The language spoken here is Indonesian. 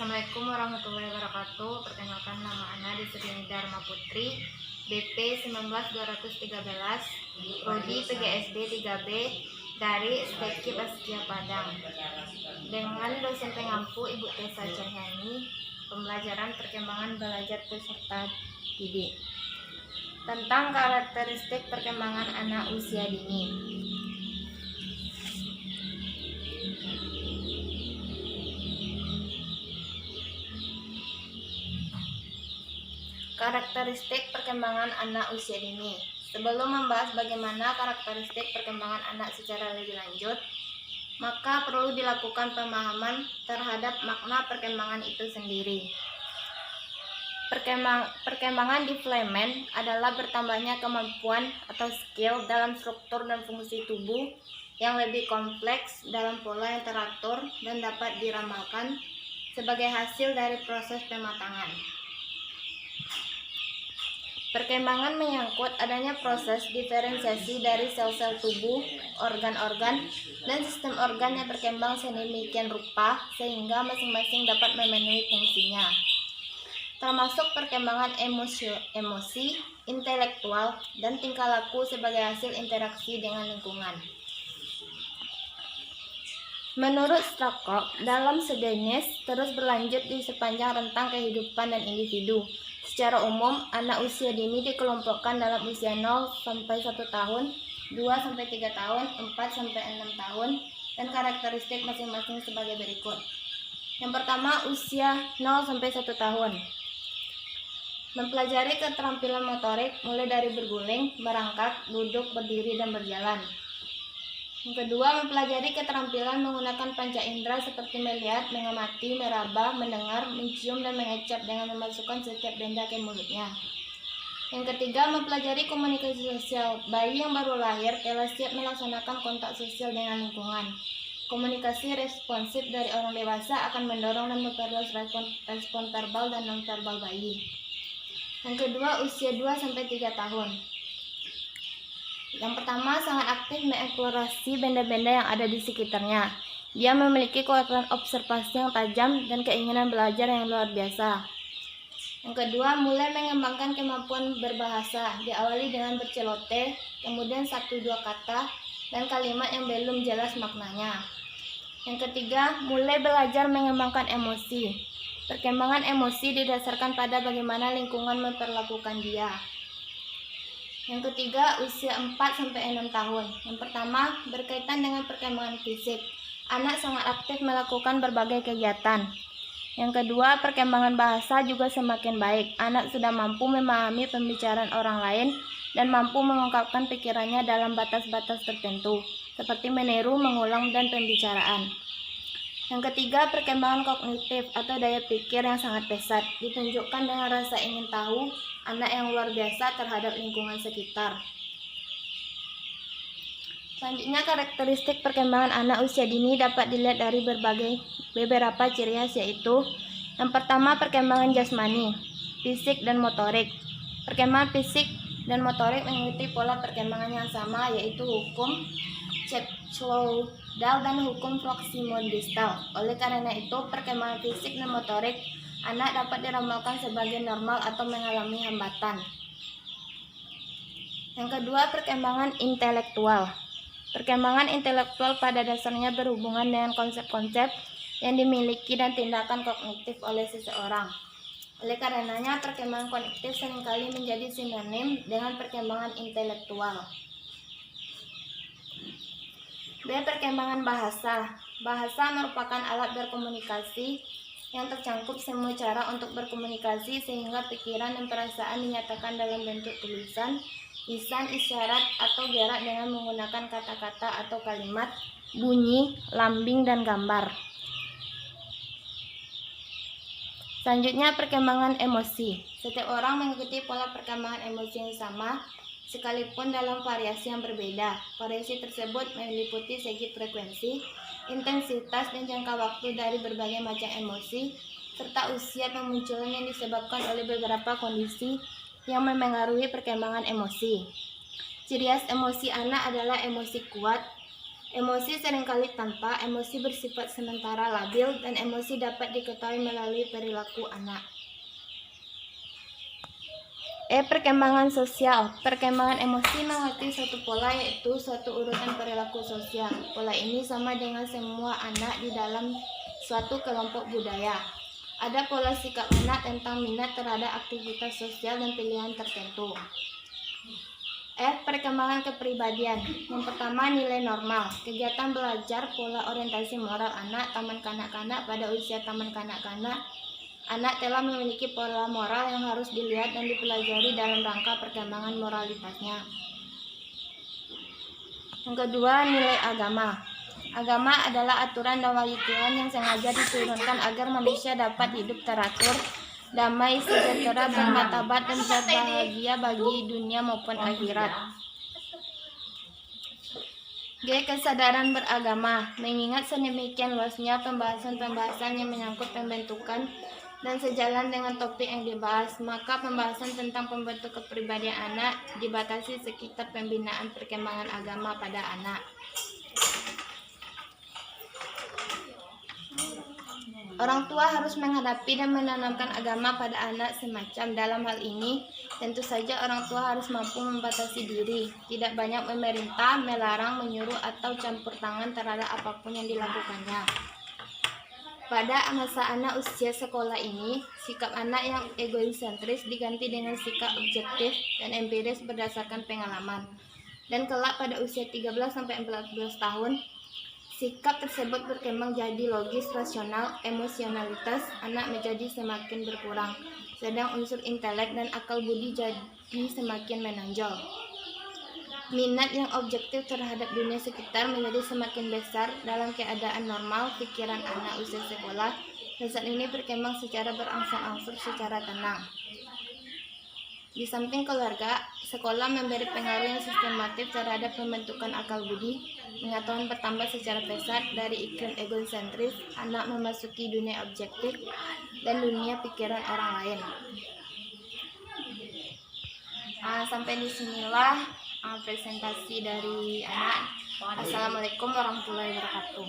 Assalamualaikum warahmatullahi wabarakatuh. Perkenalkan, nama Ana Desriani Dharma Putri, BP 19213, Prodi PGSD 3B dari STEKIP Askia Padang. Dengan dosen pengampu Ibu Tessa Cahyani, pembelajaran perkembangan belajar peserta didik. Tentang karakteristik perkembangan anak usia dini. Karakteristik perkembangan anak usia dini. Sebelum membahas bagaimana karakteristik perkembangan anak secara lebih lanjut, maka perlu dilakukan pemahaman terhadap makna perkembangan itu sendiri. Perkembangan development adalah bertambahnya kemampuan atau skill dalam struktur dan fungsi tubuh yang lebih kompleks dalam pola yang teratur dan dapat diramalkan sebagai hasil dari proses pematangan. Perkembangan menyangkut adanya proses diferensiasi dari sel-sel tubuh, organ-organ, dan sistem organ yang berkembang sedemikian rupa sehingga masing-masing dapat memenuhi fungsinya. Termasuk perkembangan emosi, intelektual, dan tingkah laku sebagai hasil interaksi dengan lingkungan. Menurut Strakov, dalam sejenis terus berlanjut di sepanjang rentang kehidupan dan individu. Secara umum, anak usia dini dikelompokkan dalam usia 0 sampai 1 tahun, 2 sampai 3 tahun, 4 sampai 6 tahun, dan karakteristik masing-masing sebagai berikut. Yang pertama, usia 0 sampai 1 tahun. Mempelajari keterampilan motorik mulai dari berguling, merangkak, duduk, berdiri, dan berjalan. Yang kedua, mempelajari keterampilan menggunakan panca indera seperti melihat, mengamati, meraba, mendengar, mencium, dan mengecap dengan memasukkan setiap benda ke mulutnya. Yang ketiga, mempelajari komunikasi sosial. Bayi yang baru lahir telah siap melaksanakan kontak sosial dengan lingkungan. Komunikasi responsif dari orang dewasa akan mendorong dan memperluas respon verbal dan non-verbal bayi. Yang kedua, usia 2 sampai 3 tahun. Yang pertama, sangat aktif mengeksplorasi benda-benda yang ada di sekitarnya. Dia memiliki kekuatan observasi yang tajam dan keinginan belajar yang luar biasa. Yang kedua, mulai mengembangkan kemampuan berbahasa, diawali dengan bercelote, kemudian 1-2 kata, dan kalimat yang belum jelas maknanya. Yang ketiga, mulai belajar mengembangkan emosi. Perkembangan emosi didasarkan pada bagaimana lingkungan memperlakukan dia. Yang ketiga, usia 4 sampai 6 tahun. Yang pertama, berkaitan dengan perkembangan fisik. Anak sangat aktif melakukan berbagai kegiatan. Yang kedua, perkembangan bahasa juga semakin baik. Anak sudah mampu memahami pembicaraan orang lain dan mampu mengungkapkan pikirannya dalam batas-batas tertentu, seperti meniru, mengulang, dan pembicaraan. Yang ketiga, perkembangan kognitif atau daya pikir yang sangat pesat, ditunjukkan dengan rasa ingin tahu anak yang luar biasa terhadap lingkungan sekitar. Selanjutnya, karakteristik perkembangan anak usia dini dapat dilihat dari beberapa ciri khas, yaitu yang pertama, perkembangan jasmani, fisik, dan motorik. Perkembangan fisik dan motorik mengikuti pola perkembangan yang sama, yaitu hukum Church-Slowdal dan hukum Proximo-Distal. Oleh karena itu, perkembangan fisik dan motorik anak dapat diramalkan sebagai normal atau mengalami hambatan. Yang kedua, perkembangan intelektual. Perkembangan intelektual pada dasarnya berhubungan dengan konsep-konsep yang dimiliki dan tindakan kognitif oleh seseorang. Oleh karenanya, perkembangan kognitif seringkali menjadi sinonim dengan perkembangan intelektual. B. Perkembangan bahasa. Bahasa merupakan alat berkomunikasi yang tercangkup semua cara untuk berkomunikasi sehingga pikiran dan perasaan dinyatakan dalam bentuk tulisan, lisan, isyarat, atau gerak dengan menggunakan kata-kata atau kalimat, bunyi, lambing, dan gambar. Selanjutnya, perkembangan emosi. Setiap orang mengikuti pola perkembangan emosi yang sama, sekalipun dalam variasi yang berbeda. Variasi tersebut meliputi segi frekuensi, intensitas, dan jangka waktu dari berbagai macam emosi, serta usia pemunculan yang disebabkan oleh beberapa kondisi yang memengaruhi perkembangan emosi. Ciri khas emosi anak adalah emosi kuat, Emosi seringkali tampak, emosi bersifat sementara labil, dan emosi dapat diketahui melalui perilaku anak. Perkembangan sosial. Perkembangan emosi mengerti suatu pola, yaitu suatu urutan perilaku sosial. Pola ini sama dengan semua anak di dalam suatu kelompok budaya. Ada pola sikap anak tentang minat terhadap aktivitas sosial dan pilihan tertentu. Perkembangan kepribadian. Yang pertama, nilai normal. Kegiatan belajar pola orientasi moral anak, taman kanak-kanak. Pada usia taman kanak-kanak, anak telah memiliki pola moral yang harus dilihat dan dipelajari dalam rangka perkembangan moralitasnya. Yang kedua, nilai agama. Agama adalah aturan dan wahyu Tuhan yang sengaja diturunkan agar manusia dapat hidup teratur, damai, sejahtera, bermartabat, dan berbahagia bagi dunia maupun akhirat. Kesadaran beragama. Mengingat sedemikian luasnya pembahasan-pembahasan yang menyangkut pembentukan dan sejalan dengan topik yang dibahas, maka pembahasan tentang pembentuk kepribadian anak dibatasi sekitar pembinaan perkembangan agama pada anak. Orang tua harus menghadapi dan menanamkan agama pada anak semacam. Dalam hal ini, tentu saja orang tua harus mampu membatasi diri, tidak banyak memerintah, melarang, menyuruh, atau campur tangan terhadap apapun yang dilakukannya. Pada masa anak usia sekolah ini, sikap anak yang egosentris diganti dengan sikap objektif dan empiris berdasarkan pengalaman. Dan kelak pada usia 13-14 tahun, sikap tersebut berkembang jadi logis, rasional, emosionalitas anak menjadi semakin berkurang, sedang unsur intelek dan akal budi jadi semakin menonjol. Minat yang objektif terhadap dunia sekitar menjadi semakin besar. Dalam keadaan normal, pikiran anak usia sekolah dan saat ini berkembang secara berangsur-angsur secara tenang. Di samping keluarga, sekolah memberi pengaruh yang sistematis terhadap pembentukan akal budi. Pengetahuan bertambah secara pesat. Dari iklim egosentris, anak memasuki dunia objektif dan dunia pikiran orang lain. Sampai disinilah presentasi dari anak. Assalamualaikum warahmatullahi wabarakatuh.